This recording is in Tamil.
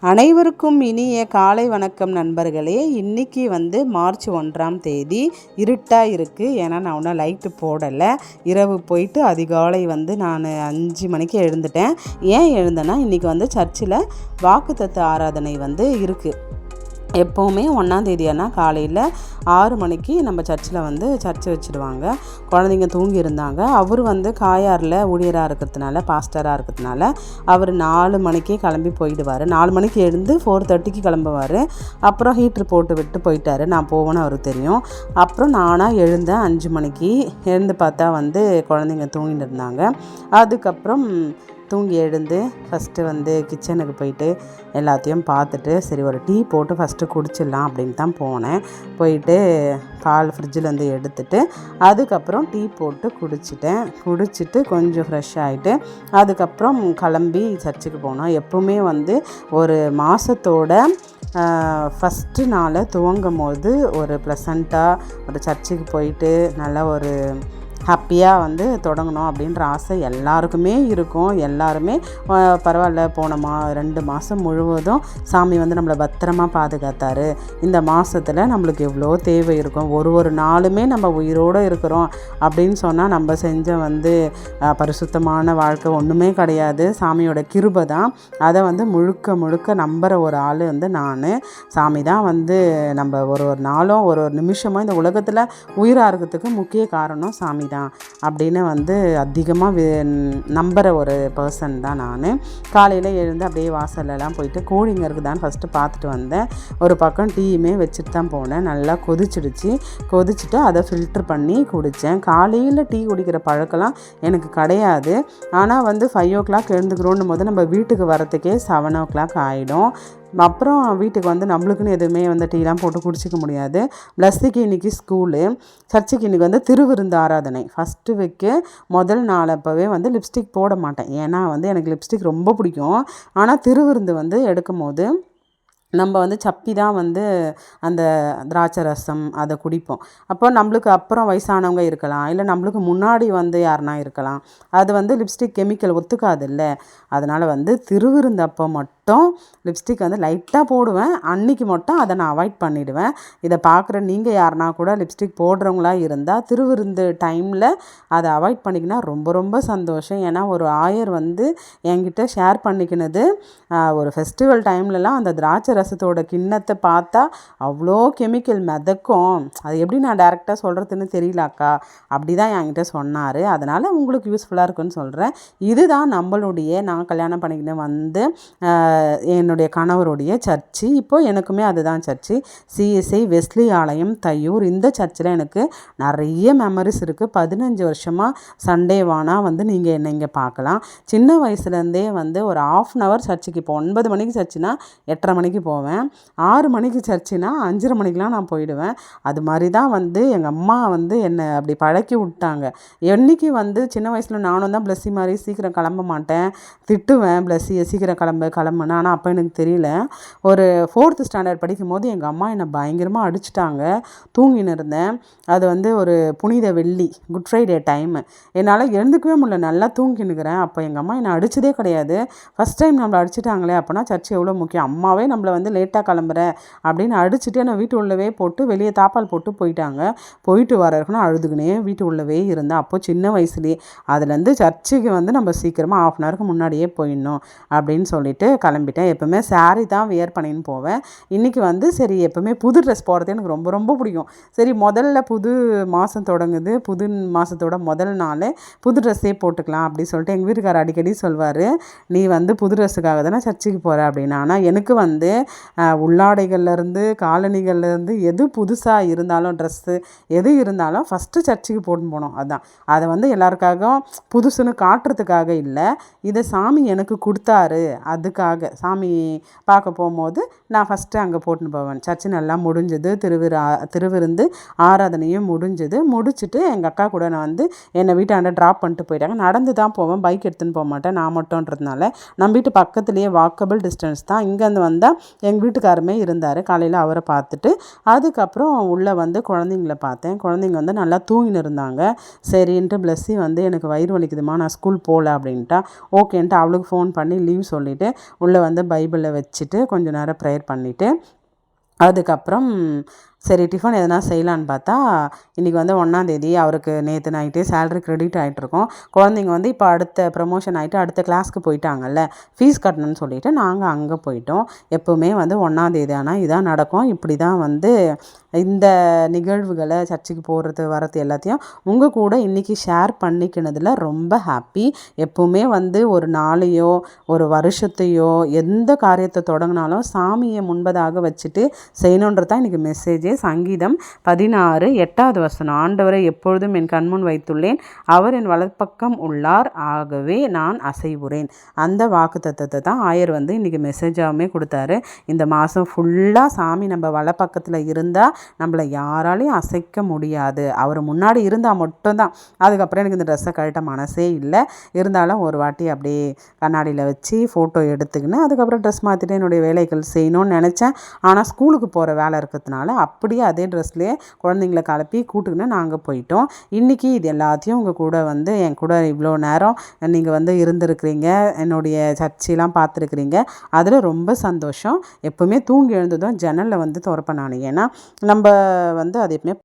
அனைவருக்கும் இனிய காலை வணக்கம் நண்பர்களே. இன்றைக்கி மார்ச் 1ஆம் தேதி இருட்டாக இருக்குது. ஏன்னா நான் ஒன்றும் லைட்டு போடலை. இரவு போயிட்டு அதிகாலை நான் 5 மணிக்கு எழுந்துட்டேன். ஏன் எழுந்தேன்னா இன்றைக்கி சர்ச்சில் வாக்குத்தத்த ஆராதனை இருக்குது. எப்போவுமே 1ஆம் தேதியானா காலையில் 6 மணிக்கு நம்ம சர்ச்சில் சர்ச்சை வச்சுடுவாங்க. குழந்தைங்க தூங்கி இருந்தாங்க. அவர் காயாரில் ஊழியராக இருக்கிறதுனால, பாஸ்டராக இருக்கிறதுனால அவர் 4 மணிக்கே கிளம்பி போயிடுவார். 4 மணிக்கு எழுந்து 4:30க்கு கிளம்புவார். அப்புறம் ஹீட்ரு போட்டு விட்டு போயிட்டார். நான் போவேன்னு அவருக்கு தெரியும். அப்புறம் நானாக எழுந்தேன் 5 மணிக்கு. எழுந்து பார்த்தா குழந்தைங்க தூங்கிட்டு இருந்தாங்க. அதுக்கப்புறம் தூங்கி எழுந்து ஃபஸ்ட்டு கிச்சனுக்கு போயிட்டு எல்லாத்தையும் பார்த்துட்டு சரி ஒரு டீ போட்டு ஃபஸ்ட்டு குடிச்சிடலாம் அப்படின்னு தான் போனேன். போயிட்டு பால் ஃப்ரிட்ஜில் எடுத்துட்டு அதுக்கப்புறம் டீ போட்டு குடிச்சிட்டு கொஞ்சம் ஃப்ரெஷ் ஆகிட்டு அதுக்கப்புறம் கிளம்பி சர்ச்சுக்கு போனோம். எப்போவுமே ஒரு மாதத்தோட ஃபஸ்ட்டு நாளை துவங்கும் போது ஒரு ப்ளசண்ட்டாக ஒரு சர்ச்சுக்கு போயிட்டு நல்லா ஒரு ஹாப்பியாக தொடங்கணும் அப்படின்ற ஆசை எல்லாருக்குமே இருக்கும். எல்லாருமே பரவாயில்ல போனோமா 2 மாதம் முழுவதும் சாமி நம்மளை பத்திரமாக பாதுகாத்தார். இந்த மாதத்தில் நம்மளுக்கு எவ்வளோ தேவை இருக்கும். ஒரு நாளுமே நம்ம உயிரோடு இருக்கிறோம் அப்படின்னு சொன்னால் நம்ம செஞ்ச பரிசுத்தமான வாழ்க்கை ஒன்றுமே கிடையாது. சாமியோட கிருபை தான். அதை முழுக்க நம்புகிற ஒரு ஆள் நான். சாமி தான் நம்ம ஒரு நாளும் ஒரு நிமிஷமும் இந்த உலகத்தில் உயிராக இருக்கிறதுக்கு முக்கிய காரணம் சாமி தான் அப்படின்னு அதிகமாக நம்புகிற ஒரு பர்சன் தான் நான். காலையில் எழுந்து அப்படியே வாசலெல்லாம் போயிட்டு கோழிங்க இருக்குதான்னு ஃபஸ்ட்டு பார்த்துட்டு வந்தேன். ஒரு பக்கம் டீயுமே வச்சுட்டு தான் போனேன். நல்லா கொதிச்சுட்டு அதை ஃபில்ட்ரு பண்ணி குடித்தேன். காலையில் டீ குடிக்கிற பழக்கம்லாம் எனக்கு கிடையாது. ஆனால் 5 o'clock எழுந்துக்கிறோன்னும் போது நம்ம வீட்டுக்கு வரத்துக்கே 7 o'clock ஆகிடும். அப்புறம் வீட்டுக்கு நம்மளுக்குன்னு எதுவுமே டீலாம் போட்டு குடிச்சிக்க முடியாது. ப்ளஸ்ஸுக்கு இன்றைக்கி ஸ்கூலு, சர்ச்சுக்கு இன்றைக்கி திருவிருந்து ஆராதனை. ஃபஸ்ட்டு முதல் நாள் அப்போவே லிப்ஸ்டிக் போட மாட்டேன். ஏன்னா எனக்கு லிப்ஸ்டிக் ரொம்ப பிடிக்கும். ஆனால் திருவிருந்து எடுக்கும் போது நம்ம சப்பி தான் அந்த திராட்சை ரசம் அதை குடிப்போம். அப்போ நம்மளுக்கு அப்புறம் வயசானவங்க இருக்கலாம், இல்லை நம்மளுக்கு முன்னாடி யாருனா இருக்கலாம். அது லிப்ஸ்டிக் கெமிக்கல் ஒத்துக்காது இல்லை. அதனால் திருவிருந்து அப்போ மட்டும் லிப்ஸ்டிக் லைட்டாக போடுவேன். அன்றைக்கி மட்டும் அதை நான் அவாய்ட் பண்ணிவிடுவேன். இதை பார்க்குற நீங்கள் யாருனா கூட லிப்ஸ்டிக் போடுறவங்களா இருந்தால் திருவிருந்து டைமில் அதை அவாய்ட் பண்ணிக்கினா ரொம்ப சந்தோஷம். ஏன்னா ஒரு ஆயர் என்கிட்ட ஷேர் பண்ணிக்கினது ஒரு ஃபெஸ்டிவல் டைம்லலாம் அந்த திராட்சை ரசத்தோட கிண்ணத்தை பார்த்தா அவ்வளோ கெமிக்கல் மிதக்கும். அது எப்படி நான் டேரெக்டாக சொல்கிறதுன்னு தெரியலக்கா, அப்படி தான் என்கிட்ட சொன்னார். அதனால் உங்களுக்கு யூஸ்ஃபுல்லாக இருக்குன்னு சொல்கிறேன். இதுதான் நம்மளுடைய நான் கல்யாணம் பண்ணிக்கின்னு என்னுடைய கணவருடைய சர்ச்சு. இப்போது எனக்குமே அதுதான் சர்ச்சு. சிஎஸ்ஐ வெஸ்லி ஆலயம் தையூர். இந்த சர்ச்சில் எனக்கு நிறைய மெமரிஸ் இருக்குது. 15 வருஷமாக சண்டே வானா நீங்கள் என்ன இங்கே பார்க்கலாம். சின்ன வயசுலேருந்தே ஒரு 1/2 hour சர்ச்சுக்கு. இப்போ 9 மணிக்கு சர்ச்சுனா 8:30 மணிக்கு போவேன். 6 மணிக்கு சர்ச்சுனா 5:30 மணிக்கெலாம் நான் போயிடுவேன். அது மாதிரி தான் எங்கள் அம்மா என்னை அப்படி பழக்கி விட்டாங்க. என்றைக்கு சின்ன வயசில் நானும் தான் பிளஸ்ஸி மாதிரி சீக்கிரம் கிளம்ப மாட்டேன், திட்டுவேன் பிளஸ்ஸியை சீக்கிரம் கிளம்புன்னு. ஆனால் அப்போ எனக்கு தெரியல. ஒரு 4th standard படிக்கும் போது எங்கள் அம்மா என்னை பயங்கரமாக அடிச்சிட்டாங்க. தூங்கின்னு இருந்தேன். அது ஒரு புனித வெள்ளி, குட் ஃப்ரைடே டைமு. என்னால் எழுந்துக்கவே முடியல, நல்லா தூங்கினுக்கிறேன். அப்போ எங்கள் அம்மா என்னை அடித்ததே கிடையாது. ஃபஸ்ட் டைம் நம்மளை அடிச்சிட்டாங்களே, அப்போனா சர்ச் எவ்வளோ முக்கியம். அம்மாவே நம்மளை லேட்டாக கிளம்புற அப்படின்னு அடிச்சுட்டு என்னை வீட்டு உள்ளவே போட்டு வெளியே தாப்பால் போட்டு போயிட்டாங்க. போயிட்டு வரக்குன்னா அழுதுகுனே வீட்டு உள்ளவே இருந்தேன். அப்போது சின்ன வயசுலேயே. அதுலேருந்து சர்ச்சுக்கு நம்ம சீக்கிரமாக 1/2 hourக்கு முன்னாடியே போயிடணும் அப்படின்னு சொல்லிட்டு கிளம்பிட்டேன். எப்போவுமே சாரீ தான் வியர் பண்ணின்னு போவேன். இன்றைக்கி சரி எப்போவுமே புது ட்ரெஸ் போடுறது எனக்கு ரொம்ப பிடிக்கும். சரி முதல்ல புது மாதம் தொடங்குது, புது மாதத்தோட முதல் நாள் புது ட்ரெஸ்ஸே போட்டுக்கலாம் அப்படின்னு சொல்லிட்டு எங்கள் வீட்டுக்காரர் அடிக்கடி சொல்வார், நீ புது ட்ரெஸ்ஸுக்காக தானே சர்ச்சுக்கு போகிற அப்படின்னு. ஆனால் எனக்கு உள்ளாடைகள்லேருந்து காலணிகள்லேருந்து எது புதுசாக இருந்தாலும் ட்ரெஸ்ஸு எது இருந்தாலும் ஃபஸ்ட்டு சர்ச்சுக்கு போட்டு போனோம். அதுதான் அதை எல்லாருக்காகவும் புதுசுன்னு காட்டுறதுக்காக இல்லை, இதை சாமி எனக்கு கொடுத்தாரு. அதுக்காக சாமி பார்க்க போகும்போது நான் ஃபஸ்ட்டு அங்கே போட்டுன்னு போவேன். சர்ச்சு நல்லா முடிஞ்சது. திருவிருந்து ஆராதனையும் முடிச்சுட்டு எங்கள் அக்கா கூட நான் என்னை வீட்டாண்ட ட்ராப் பண்ணிட்டு போயிட்டாங்க. நடந்து தான் போவேன், பைக் எடுத்துன்னு போக மாட்டேன். நான் மட்டும்ன்றதுனால நம்ம வீட்டு பக்கத்துலேயே வாக்கபிள் டிஸ்டன்ஸ் தான். இங்கேருந்து வந்தால் எங்கள் வீட்டுக்காரமே இருந்தார். காலையில் அவரை பார்த்துட்டு அதுக்கப்புறம் உள்ளே குழந்தைங்கள பார்த்தேன். குழந்தைங்க நல்லா தூங்கின்னு இருந்தாங்க. சரின்ட்டு பிளஸ்ஸி எனக்கு வயிறு வலிக்குதுமா, நான் ஸ்கூல் போகல அப்படின்ட்டா. ஓகேன்ட்டு அவளுக்கு ஃபோன் பண்ணி லீவ் சொல்லிவிட்டு உள்ளே உள்ளே வந்து பைபிளில் வச்சுட்டு கொஞ்சம் நேரம் ப்ரேயர் பண்ணிவிட்டு அதுக்கப்புறம் சரி டிஃபன் எதனா செய்யலான்னு பார்த்தா இன்றைக்கி வந்து 1ஆந்தேதி அவருக்கு நேற்று நைட்டே சேலரி க்ரெடிட் ஆகிட்ருக்கோம். குழந்தைங்க வந்து இப்போ அடுத்த ப்ரமோஷன் ஆகிட்டு அடுத்த கிளாஸ்க்கு போயிட்டாங்கல்ல, ஃபீஸ் கட்டணும்னு சொல்லிவிட்டு நாங்கள் அங்கே போயிட்டோம். எப்போவுமே வந்து 1ஆந்தேதி ஆனால் இதான் நடக்கும். இப்படி தான் வந்து இந்த நிகழ்வுகளை சர்ச்சுக்கு போகிறது வரது எல்லாத்தையும் உங்கள் கூட இன்றைக்கி ஷேர் பண்ணிக்கினதில் ரொம்ப ஹாப்பி. எப்போவுமே வந்து ஒரு நாளையோ ஒரு வருஷத்தையோ எந்த காரியத்தை தொடங்கினாலும் சாமியை முன்பதாக வச்சுட்டு செய்யணுன்றது தான் இன்றைக்கி மெசேஜே. சங்கீதம் 16:8 ஆண்டவரை எப்பொழுதும் என் கண்முன் வைத்துள்ளேன், அவர் என் வலப்பக்கம் உள்ளார், ஆகவே நான் அசைவுறேன். அந்த வாக்கு தத்துவத்தை தான் ஆயர் வந்து இன்றைக்கி மெசேஜாகவுமே கொடுத்தாரு. இந்த மாதம் ஃபுல்லாக சாமி நம்ம வலப்பக்கத்தில் இருந்தால் நம்மளை யாராலையும் அசைக்க முடியாது. அவர் முன்னாடி இருந்தால் மட்டும்தான். அதுக்கப்புறம் எனக்கு இந்த ட்ரெஸ்ஸை கழட்ட மனசே இல்லை. இருந்தாலும் ஒரு வாட்டி அப்படியே கண்ணாடியில் வச்சு ஃபோட்டோ எடுத்துக்கின்னு அதுக்கப்புறம் ட்ரெஸ் மாற்றிட்டு என்னுடைய வேலைகள் செய்யணும்னு நினச்சேன். ஆனால் ஸ்கூலுக்கு போகிற வேலை இருக்கிறதுனால அப்படியே அதே ட்ரெஸ்லேயே குழந்தைங்கள கிளப்பி கூட்டுக்கின்னு நாங்கள் போயிட்டோம். இன்றைக்கி இது எல்லாத்தையும் உங்கள் கூட வந்து என் கூட இவ்வளோ நேரம் நீங்கள் வந்து இருந்திருக்கிறீங்க, என்னுடைய சர்ச்சைலாம் பார்த்துருக்குறீங்க. அதில் ரொம்ப சந்தோஷம். எப்போவுமே தூங்கி எழுந்ததும் ஜன்னலில் வந்து திறப்பேன் நான். ஏன்னா நம்ம வந்து அது எப்பவுமே